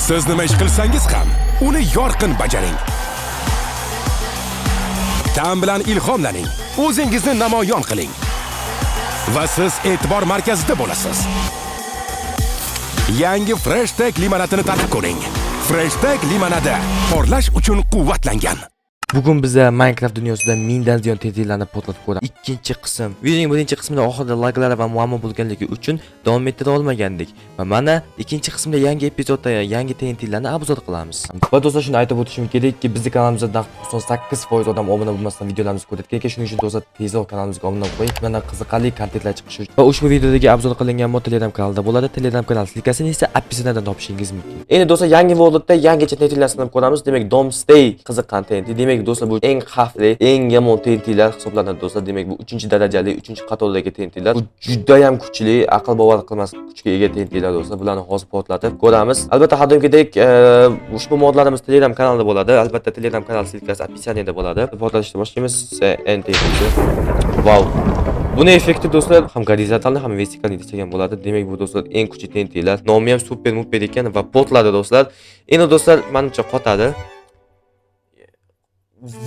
Siz nima ish qilsangiz ham uni yorqin bajaring. Ta'm bilan ilhomlaning, o'zingizni namoyon qiling va siz e'tibor markazida bo'lasiz. Yangi Freshtag limonadini tatib ko'ring. Freshtag limonadi porlash uchun quvvatlangan. Bugun biz Minecraft dunyosida mingdan ziyod tezliklarni portlatib ko'ramiz. Ikkinchi qism. Videoning birinchi qismida oxirida laglar va muammo bo'lganligi uchun davom ettira olmagandik. Va mana ikkinchi qismda yangi epizodda yangi TNTlarni obzor qilamiz. Va do'stlar, shuni aytib o'tishim kerakki, bizning kanalimizda 98% odam obuna bo'lmasdan videolarimizni ko'rayotgan ekan. Shuning uchun do'stlar, tezroq kanalimizga obuna bo'ling. Mana qiziqarli kontentlar chiqishi uchun. Va ushbu videodagi obzor qilingan mod Telegram kanalida bo'ladi. Telegram kanal silkasini esa opisiyadan topishingiz mumkin. Endi do'stlar, yangi World'da yangicha TNTlarni ko'ramiz. Demak, Domstay qiziq kontent. Demak, do'stlar, bu eng xavfli, eng yomon TNTlar hisoblanadi do'stlar. Demak, bu 3-darajali, 3-qatordagi TNTlar. Bu juda ham kuchli, aql bovar qilmas kuchga ega TNTlar do'stlar. Bularni hozir portlatib ko'ramiz. Albatta, har doimgidek ushbu modlarimiz Telegram kanalida bo'ladi. Albatta, Telegram kanal silkasi opisiyanida bo'ladi. Portlatishni boshlaymiz. TNT. Wow. Buni effekti do'stlar ham gorizontalni, ham vertikalni degan bo'ladi. Demak, bu do'stlar eng kuchli TNTlar. Nomi ham super muper ekan va portladi do'stlar. Endi do'stlar, menimcha qotadi.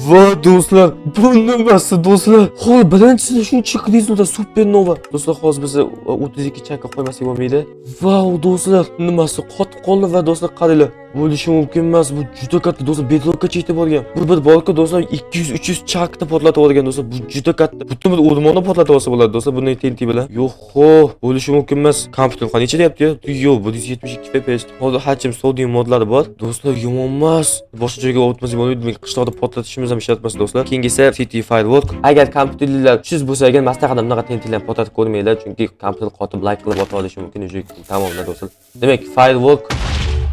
Va do'stlar, bu nimasi do'stlar? Hol birinchisini shuncha qilingizda supernova. Do'stlar, hozir biz 32 chakka qo'ymasak bo'lmaydi. Vau do'stlar, nimasi qotib qoldi va do'stlar qaranglar. Bo'lishi mumkin emas, bu juda katta do'stlar, bedrockgacha yetib borgan. Bu bir balka do'stlar 200-300 chakda portlatib yuborgan do'stlar, bu juda katta. Butun bir o'rmonni portlatib olsa bo'ladi do'stlar, bunday TNT bilan. Yo'q, bo'lishi mumkin emas. Kompyuter qancha deyapti? Yo'q, 172 fps. Hozir hajm sodium modlari bor. Do'stlar, yomon emas. Boshqa joyga o'tmasak bo'lmaydi. Qishloqda portlatishimiz ham ishlatmas do'stlar. Keyingi esa City Firework. Agar kompyuterlar kuchsiz bo'lsa, agar maslahatim bunaqa TNTlarni portlatib ko'rmanglar, chunki kompyuter qotib like qilib o'tib olishi mumkin. Tamomda do'stlar. Demak, Firework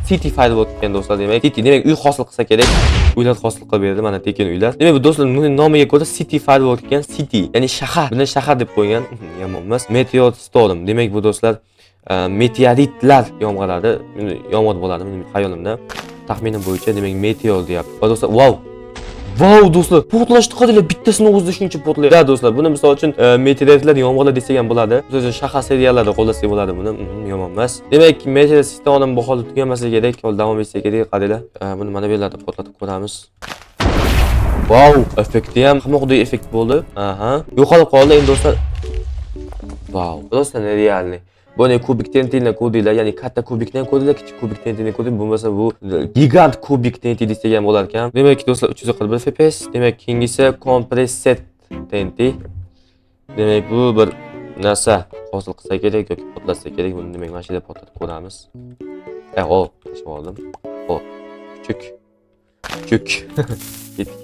City Firework ekan do'stlar. Demak, City demak uy hosil qilsa kerak. Uylar hosil qilib berdi, mana tekin uylar. Demak, bu do'stlar buning nomiga ko'ra City Firework ekan. City, ya'ni shahar. Buni shahar deb qo'ygan. Yomon emas. Meteor Storm. Demak, bu do'stlar meteoritlar yomg'irlari, yomg'ir bo'ladi mening xayolimda. Taxminim bo'yicha demak meteor deyapti. Va do'stlar, Wow do'stlar, portlashni qaranglar, bittasini o'zida shuncha portlaydi. Da do'stlar, buni misol uchun meteoritlar yomg'irlar desak ham bo'ladi. O'zi shahar seriallarida qo'llasak bo'ladi buni. Yomon emas. Demak, meteor sistemim bu holda tugamasligi kerak, hol davom etsa kerak, qaranglar. Buni mana bu yerlarda portlatib ko'ramiz. Wow, effekti ham hamoqdek effekt bo'ldi. Aha. Yo'qolib qoldi endi do'stlar. Wow, do'stlar, nerealniy. Buni kubik TNTni ko'rdinglar, ya'ni katta kubikdan ko'rdinglar, kichik kubik TNTni ko'rdinglar. Bo'lmasa bu gigant kubik TNT desak ham bo'lar ekan. Demak, do'stlar 341 fps. Demak, keyingisi compressed TNT. Demak, bu bir narsa hosil qilsa kerak yoki portlatsa kerak. Buni demak mana shu yerda portlatib ko'ramiz. Qilishim oldim. Kuchuk. Ketdik.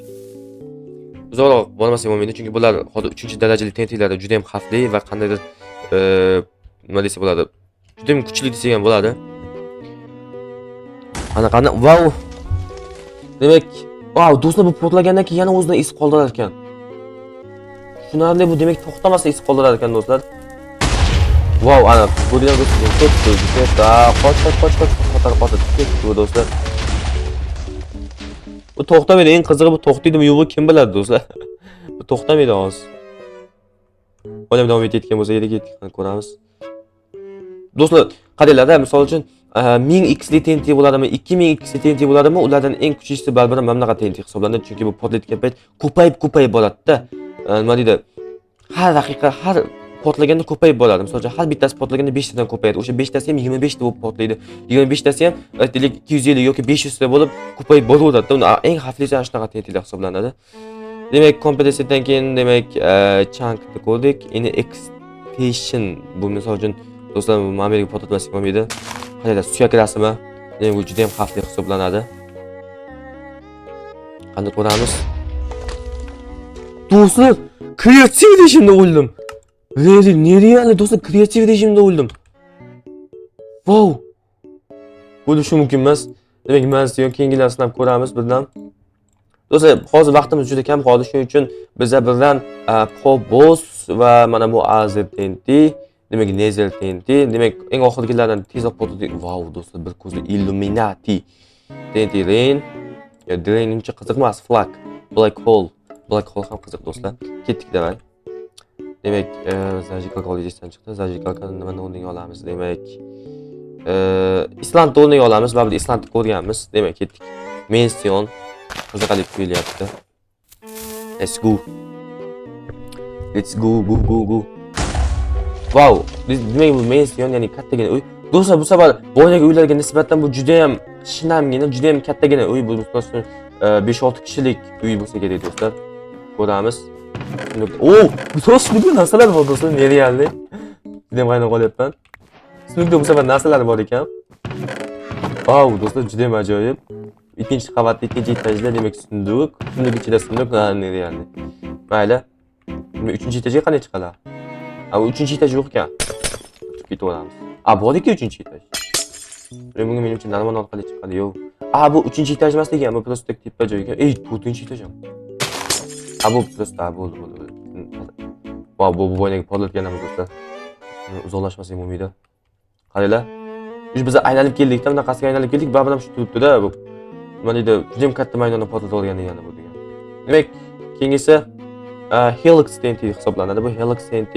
Uzoqroq bormasak bo'lmaydi, chunki bular hozir 3-darajali TNTlarda juda ham xavfli va qandaydir nima desa bo'ladi, juda ham kuchli desa ham bo'ladi. Qani, wow. Demak, do'stlar, bu portlagandan keyin yana o'zidan iz qoldirar ekan. Shunarli bu, demak, to'xtamasdan iz qoldirar ekan do'stlar. Wow, ana ko'rdinglar do'stlar, qoch, bu do'stlar. Bu to'xtamaydi, eng qizig'i bu to'xtaydimi yo'qmi kim biladi do'stlar. Bu to'xtamaydi hozir. Mana davom etayotgan bo'lsa, yerga ko'ramiz. Do'stlar, qaranglar, misol uchun 1000x TNT bo'ladimi, 2000x TNT bo'ladimi, ulardan eng kuchlisi baribir mana bunaqa TNT hisoblanadi, chunki bu portlayotgan payt ko'payib boradi-da. Nima deydi? Har daqiqa, har portlaganda ko'payib boradi. Misol uchun har bittasi portlaganda 5 tadan ko'payadi. O'sha 5 tasi ham 25 ta bo'lib portlaydi. 25 tasi ham aytaylik 250 yoki 500 ta bo'lib ko'payib boraveradi. Uni eng xavflisi ana shunaqa TNTlar hisoblanadi. Demak, kompressiyadan keyin demak chunkni ko'rdik. Endi extension bu misol uchun do'stlar, ma'muriy portlatmaslik bo'lmaydi. Qaranglar, suyak rasmi. Demak, bu juda ham xavfli hisoblanadi. Qani ko'ramiz. Do'stlar, kreativ rejimda o'ldim. Nereal do'stlar, kreativ rejimda o'ldim. Wow. Bo'lishi mumkin emas. Demak, mana keyingilarni sinab ko'ramiz birdan. Do'stlar, hozir vaqtimiz juda kam qoldi, shuning uchun bizlar birdan Probos va mana bu Azer TNT, demak Nezel TNT, demak eng oxirgilardan tezroq portladik. Wow do'stlar, bir ko'zli Illuminati TNT Rain. Drain uncha qiziq emas, Flag, Black Hole ham qiziq do'stlar. Ketdik demak. Demak, Zajikalka olishdan chiqdi. Zajikalkani nimani o'rniga olamiz? Demak, Islandda o'rnak olamiz. Baribir Islandni ko'rganmiz. Demak, ketdik. Mension qiziqarli tuyulyapti. Let's go. Let's go, go, go, go. Wow, demak bu mension, ya'ni kattagina uy. Do'stlar, bu safar boyagi uylarga nisbatan bu juda ham shinamgina, juda ham kattagina uy. Bu do'stlar 5-6 kishilik uy bo'lsa kerak do'stlar. Ko'ramiz. Bu narsalar bor do'stlar, nerealni. Juda ham qaynab qolyapman. Sinukda bu safar narsalar bor ekan. Wow, do'stlar, juda ham ajoyib. Ikkinchi qavatda, ikkinchi etajda demak sunduk. Sunduk ichida sunduk, nerealni. Mayli. 3-etajga qanday chiqadi? Bu 3-etaj yo'q ekan. Ketaveramiz. Bor ekan 3-etaj. Bunga menimcha normal orqali chiqadi, yo'q. Bu 3-etaj emas ekan, bu просто tepa joy ekan. 4-etaj ham. Bu просто bo'ldi. Bu boyagi porlatganimiz do'stlar. Uzoqlashmasak bo'lmaydi. Qaranglar. Biz aylanib keldik-da, bunaqasiga aylanib keldik, baribir ham shu turibdi-da bu. Nima deydi? Juda ham katta maydonni portlatib olgan degani bu degan. Demak, keyingisi Helix TNT hisoblanadi. Bu Helix TNT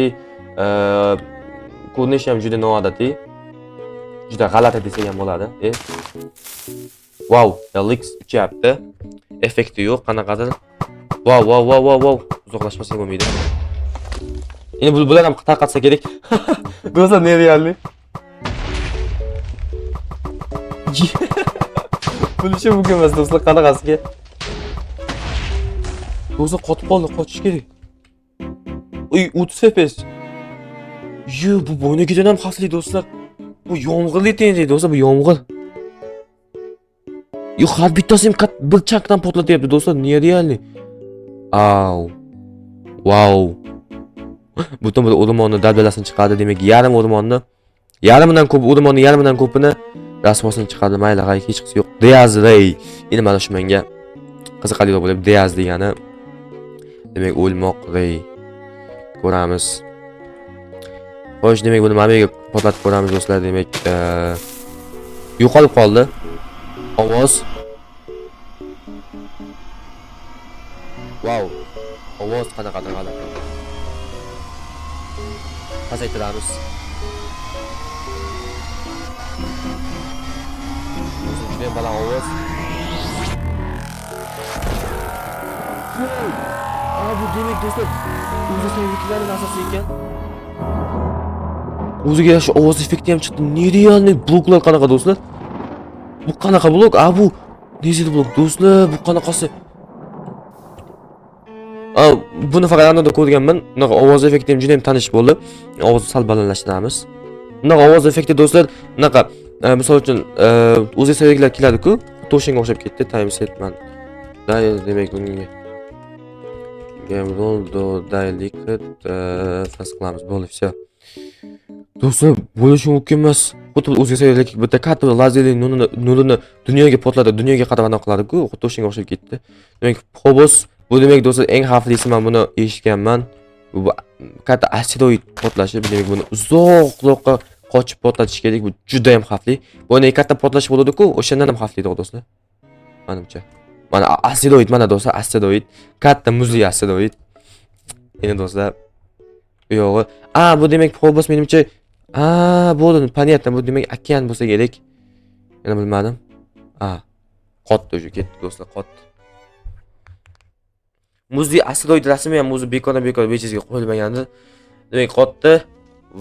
ko'rinishi ham juda noodatiy. Juda g'alati desak ham bo'ladi. Wow, Helix uchyapti. Effekti yo'q, qanaqadir. Wow. Uzoqlashmasak bo'lmaydi. Endi bular ham tarqatsa kerak. Do'stlar, nerealni. Bo'lishi mumkin emas do'stlar, qanaqasiga. Do'stlar, qotib qoldi, qochish kerak. 30 FPS. Bu bo'ynigidan ham xavfli do'stlar. Bu yomg'irli tendik do'stlar, bu yomg'ir. Har bittasi ham bir chakdan portlatyapti do'stlar, nerealni. Wow. Butun bir o'rmonni daldalasini chiqardi, demak yarim o'rmonni, yarimidan ko'p o'rmonni, yarimidan ko'pini rasmosini chiqardi. Mayli, hech qisi yo'q. Deaz Ray. Endi mana shu menga qiziqarli bo'lib, Deaz degani demak o'lmoq Ray. Ko'ramiz. Xo'sh, demak buni mana bu portlatib ko'ramiz do'stlar. Demak yo'qolib qoldi. Ovoz. Wow. Ovoz qanaqadir g'alati. Pasaytiramiz. Juda baland ovoz. Bu demak do'stlar, o'zi sevgilarning asosi ekan. O'ziga shu ovoz effekti ham chiqdi. Nerealni bloklar qanaqa do'stlar? Bu qanaqa blok? Bu nezil blok do'stlar, bu qanaqasi? Buni faqat anada ko'rganman. Bunaqa ovoz effekti ham juda ham tanish bo'ldi. Ovozni sal balandlashtiramiz. Bunaqa ovoz effekti do'stlar, bunaqa misol uchun o'zi sevgilar keladi-ku, to'shinga o'xshab ketdi. Time set man. Demak bunga game roll do liquid fas qilamiz. Bo'ldi, все. Do'stlar, bo'lishi mumkin emas. Xuddi o'zi sevgilar bitta katta lazerli nurini dunyoga portladi, dunyoga qadam qiladi-ku, to'shinga o'xshab ketdi. Demak, Phobos bu demak do'stlar eng xavflisi, men buni eshitganman. Bu katta asteroid portlashi, demak buni uzoqroqqa qochib portlatish kerak. Bu juda ham xavfli. Bu ne katta portlash bo'ladi-ku, o'shandan ham xavfliroq do'stlar. Menimcha. Mana asteroid, mana do'stlar, asteroid, katta muzli asteroid. Endi do'stlar, bu yog'i. Bu demak Phobos menimcha, bo'ldi, понятно, bu demak okean bo'lsa kerak. Yana bilmadim. Qotdi o'sha, ketdi do'stlar, qotdi. Muzli asteroid rasmi ham o'zi bekordan bekor bechizga qo'yilmagandi. Demak qotdi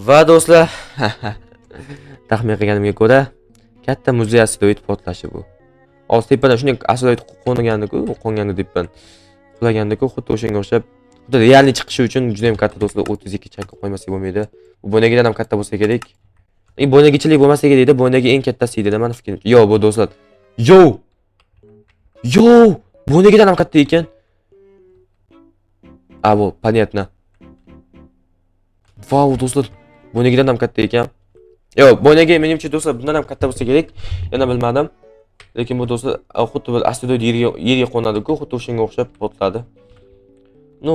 va do'stlar, taxmin qilganimga ko'ra katta muzli asteroid portlashi bu. Hozir tepadan shunday asteroid qo'ngandi debman. Qulagandiku, xuddi o'shanga o'xshab, xuddi realni chiqishi uchun juda ham katta do'stlar, 32 chakka qo'ymasak bo'lmaydi. Bu bo'ynagidan ham katta bo'lsa kerak. Bo'ynagichilik bo'lmasa kerak deydi, bo'ynagi eng kattasi edi, meni fikrimcha. Yo'q, bu do'stlar. Yo'q, bo'ynagidan ham katta ekan. Bu понятно. Vau do'stlar, bo'ynagidan ham katta ekan. Yo'q, bo'ynagi menimcha do'stlar bundan ham katta bo'lsa kerak. Yana bilmadim. Lekin bu do'stlar xuddi bir asteroid yerga qo'nadi-ku, xuddi o'shanga o'xshab portladi.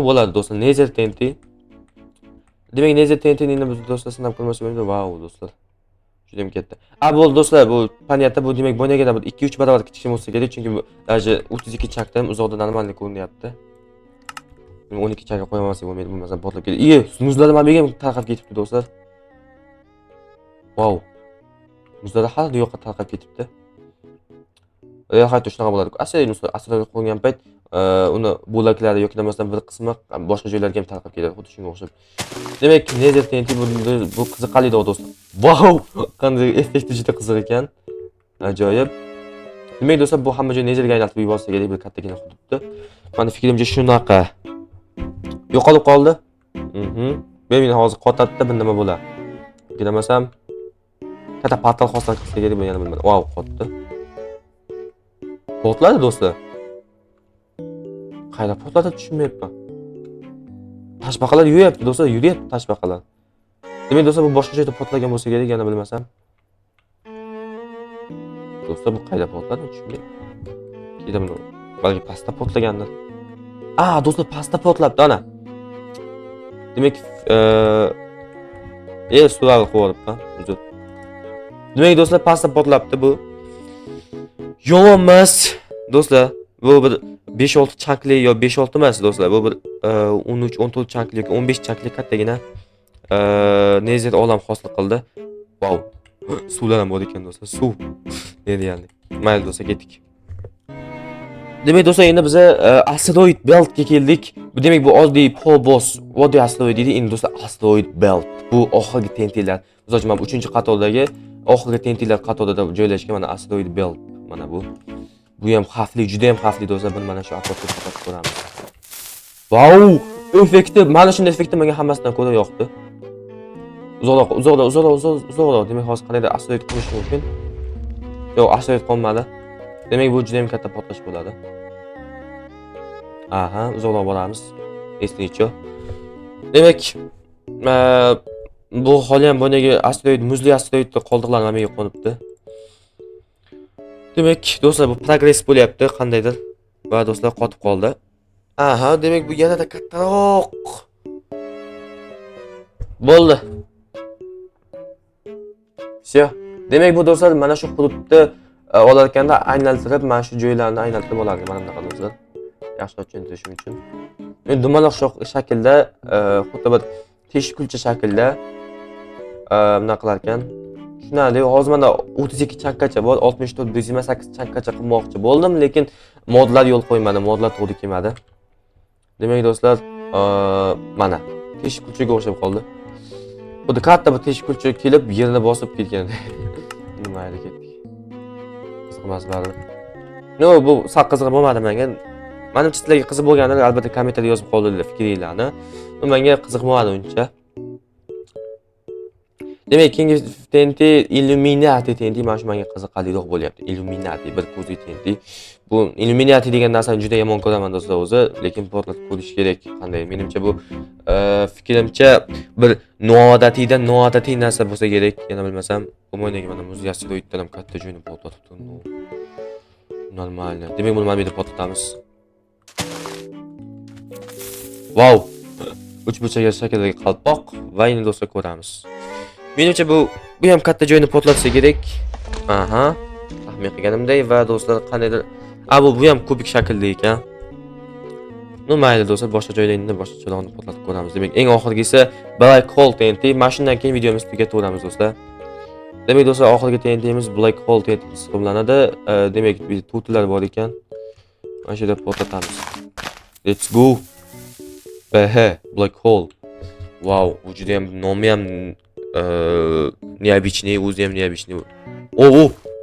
Bo'ladi do'stlar, Nether TNT. Demak, Nether TNT ni biz do'stlar sinab ko'rmoqchi bo'ldik. Vau do'stlar. Juda ham katta. Bo'ldi do'stlar, bu понятно, bu demak bo'ynagidan 2-3 barobar kichik bo'lsa kerak, chunki bu даже 32 chakdan uzoqda normalniy ko'rinyapti. 12 chakka qo'ymasak bo'lmaydi, bo'lmasa portlab ketadi. Muzlar mana bu yerga tarqab ketibdi do'stlar. Vau. Muzlar har yoqqa tarqab ketibdi. Hayotda shunaqa bo'ladi. Asteroid qo'ngan payt uni bo'laklari yoki bo'lmasam bir qismi boshqa joylarga ham tarqab ketadi, xuddi shunga o'xshab. Demak, Nether TNT bu qiziqarli do'stlar. Vau! Qanday effekti juda qiziq ekan. Ajoyib. Demak do'stlar, bu hamma joy Netherga aylantirib yuborsa kerak bir kattagina hududni. Meni fikrimcha shunaqa. Yo'qolib qoldi. Meni hozir qotadida bir nima bo'ladi. Demasam katta portal xoslar qilsa kerak, men yana bilmadim. Vau, qotdi. Portladi do'stlar. Qayda portladi tushunmayapman. Tashbaqalar yurayapti do'stlar, yuryapti tashbaqalar. Demak do'stlar, bu boshqa joyda portlagan bo'lsa kerak, yana bilmasam. Do'stlar, bu qayda portladi tushunmayapman. Keyin buni balki pastda portlagandir. Do'stlar, pastda portlabdi ana. Demak, sural qo'yibman. Uzr. Demak do'stlar, pastda portlabdi bu. Yomon emas do'stlar. Bu bir 5-6 chankli yo 5-6 emas do'stlar. Bu bir 13-14 chankli yoki 15 chankli kattagina Nether olam hosil qildi. Vau. Suvlar ham bor ekan do'stlar. Suv. Ne deyapti? Mayli do'stlar, ketdik. Demak do'stlar, endi biz asteroid beltga keldik. Bu demak bu oddiy Phobos, oddiy asteroid edi. Endi do'stlar, asteroid belt. Bu oxirgi TNT'lar. Misol uchun, 3-qatordagi oxirgi TNT'lar qatorida joylashgan mana asteroid belt. Mana bu. Bu ham xavfli, juda ham xavfli do'stlar. Buni mana shu atrofda to'xtatib ko'ramiz. Vau! Effekti, mana shunday effekti menga hammasidan ko'ra yoqdi. Uzoqroq. Demak, hozir qanday asteroid qo'nishi mumkin? Yo'q, asteroid qo'nmadi. Demak, bu juda ham katta portlash bo'ladi. Uzoqroq boramiz. Eslicho. Demak, bu hali ham bunday asteroid, muzli asteroidni qoldiqlari menga qo'nibdi. Demak, do'stlar, bu progress bo'lyapti qandaydir. Va do'stlar, qotib qoldi. Demak, bu yanada kattaroq. Bo'ldi. Всё. Demak, bu do'stlar, mana shu hududni olarkanda aylantirib, mana shu joylarni aylantirib olardi. Mana bunaqa do'stlar. Yaxshi tushuntirishim uchun. Dumaloq shaklda, xuddi bir teshikkulcha shaklda bunaqa qilar ekan. Tushunarli. Hozir mana 32 chankgacha bor, 64,8 chankgacha qilmoqchi bo'ldim, lekin modlar yo'l qo'ymadi, modlar to'g'ri kelmadi. Demak do'stlar, mana teshikkulchaga o'xshab qoldi. Xuddi katta bir teshikkulcha kelib, yerni bosib ketgan. Mayli, ketdik. Qiziqmas baribir. Bu sal qiziq bo'lmadi menga. Menimcha sizlarga qiziq bo'lganida albatta kommentariyada yozib qoldiringlar fikringizni. Bu menga qiziq bo'lmadi uncha. Demak, keyingi TNT Illuminati TNT mana shu menga qiziqarliroq bo'lyapti. Illuminati bir ko'zli TNT. Bu Illuminati degan narsani juda yomon ko'raman do'stlar o'zi, lekin portlatib ko'rish kerak. Qanday? Menimcha bu fikrimcha bir noodatiy narsa bo'lsa kerak. Yana bilmasam, o'ynagan mana muz asteroiddan ham katta joyni portlatibdi. Normal. Demak, buni mana bu yerda portlatamiz. Vau! Uch burchak shakldagi qalpoq va endi do'stlar ko'ramiz. Menimcha bu ham katta joyni portlatsa kerak. Taxmin qilganimday va do'stlar qandaydir bu ham kubik shaklda ekan. Mayli do'stlar, boshqa joylarni boshqa joylarni portlatib ko'ramiz. Demak, eng oxirgisi Black Hole TNT. Mana shundan keyin videomizni tugatamiz do'stlar. Demak do'stlar, oxirgi TNTimiz Black Hole TNT hisoblanadi. Demak, bu tutlar bor ekan. Mana shu yerda portlatamiz. Let's go. Black Hole. Wow, bu juda ham nomi ham необычный, o'zi ham необычный.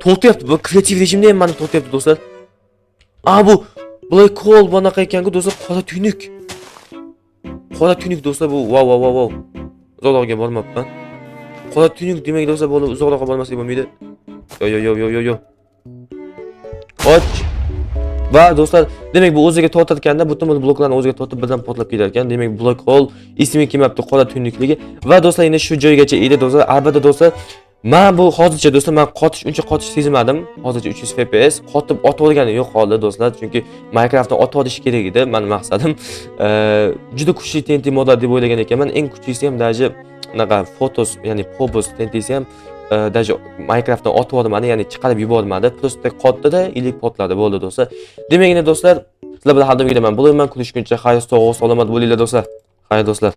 Tortyapti. Bu kreativ rejimda ham meni tortyapti do'stlar. Bu Black Hole bunaqa ekan-ku do'stlar, qora tuynuk. Qora tuynuk do'stlar bu. Wow. Uzoqroqga bormabman. Qora tuynuk demak do'stlar, bu uzoqroqqa bormasak bo'lmaydi. Yo. Och. Va do'stlar, demak bu o'ziga tortayotganda butun bloklarni o'ziga tortib birdan portlab ketar ekan. Demak, Black Hole ismi kelmabdi, qora tuynukligi. Va do'stlar, endi shu joygacha edi do'stlar. Albatta do'stlar, men bu hozircha do'stlar, men uncha qotish sezmadim. Hozircha 300 FPS qotib otib olgani yo'q holda do'stlar, chunki Minecraftni otib olish kerak edi. Mening maqsadim juda kuchli TNT modlar deb o'ylagan ekanman. Eng kuchlisi ham daji unaqa Photos, ya'ni Phobos TNTsi ham daji Minecraftdan otib olmadi, ya'ni chiqarib yubormadi. Просто qotdi-da, ilik portladi, bo'ldi do'stlar. Demak, endi do'stlar, sizlar bilan hal qilib kelaman. Bo'lmayman, ko'rishguncha xayr, sog' salomat bo'linglar do'stlar. Xayr do'stlar.